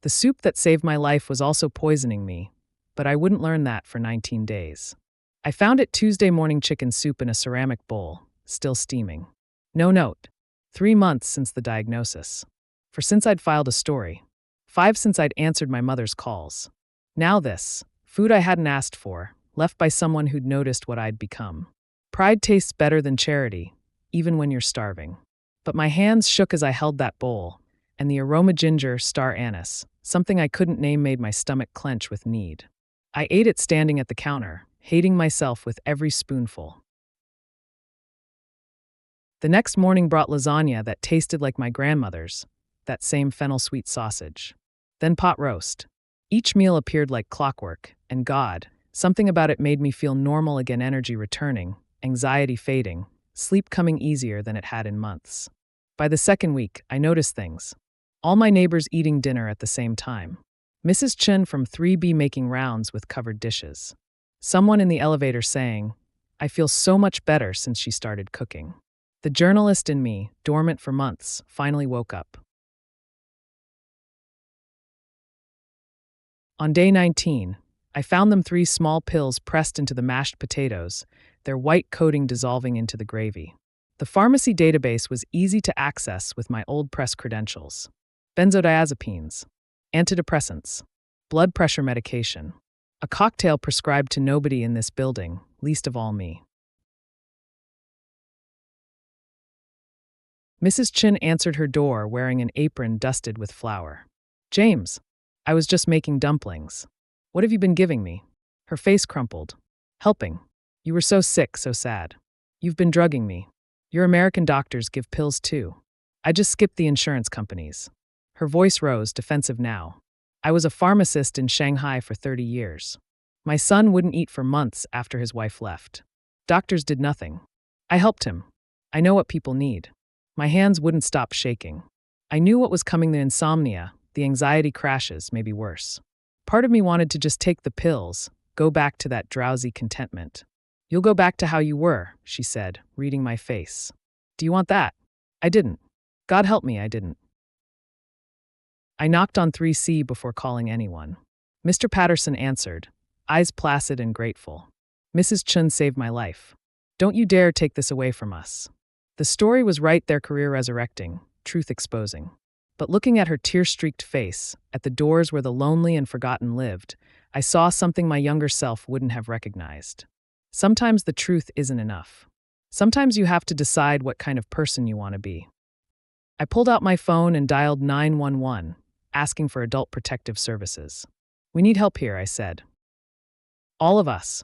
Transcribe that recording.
The soup that saved my life was also poisoning me, but I wouldn't learn that for 19 days. I found it Tuesday morning chicken soup in a ceramic bowl, still steaming. No note. 3 months since the diagnosis. 4 since I'd filed a story. 5 since I'd answered my mother's calls. Now this. Food I hadn't asked for, left by someone who'd noticed what I'd become. Pride tastes better than charity, even when you're starving. But my hands shook as I held that bowl, and the aroma ginger, star anise, something I couldn't name, made my stomach clench with need. I ate it standing at the counter, hating myself with every spoonful. The next morning brought lasagna that tasted like my grandmother's, that same fennel-sweet sausage. Then pot roast. Each meal appeared like clockwork, and God, something about it made me feel normal again, energy returning, anxiety fading, sleep coming easier than it had in months. By the second week, I noticed things. All my neighbors eating dinner at the same time. Mrs. Chen from 3B making rounds with covered dishes. Someone in the elevator saying, "I feel so much better since she started cooking." The journalist in me, dormant for months, finally woke up. On day 19, I found them 3 small pills pressed into the mashed potatoes, their white coating dissolving into the gravy. The pharmacy database was easy to access with my old press credentials. Benzodiazepines, antidepressants, blood pressure medication. A cocktail prescribed to nobody in this building, least of all me. Mrs. Chen answered her door wearing an apron dusted with flour. "James, I was just making dumplings. What have you been giving me?" Her face crumpled. "Helping. You were so sick, so sad. You've been drugging me. Your American doctors give pills too. I just skipped the insurance companies." Her voice rose, defensive now. "I was a pharmacist in Shanghai for 30 years. My son wouldn't eat for months after his wife left. Doctors did nothing. I helped him. I know what people need." My hands wouldn't stop shaking. I knew what was coming: the insomnia, the anxiety crashes, maybe worse. Part of me wanted to just take the pills, go back to that drowsy contentment. "You'll go back to how you were," she said, reading my face. "Do you want that?" I didn't. God help me, I didn't. I knocked on 3C before calling anyone. Mr. Patterson answered, eyes placid and grateful. "Mrs. Chen saved my life. Don't you dare take this away from us." The story was right, their career resurrecting, truth exposing. But looking at her tear-streaked face, at the doors where the lonely and forgotten lived, I saw something my younger self wouldn't have recognized. Sometimes the truth isn't enough. Sometimes you have to decide what kind of person you want to be. I pulled out my phone and dialed 911, asking for adult protective services. "We need help here," I said. "All of us."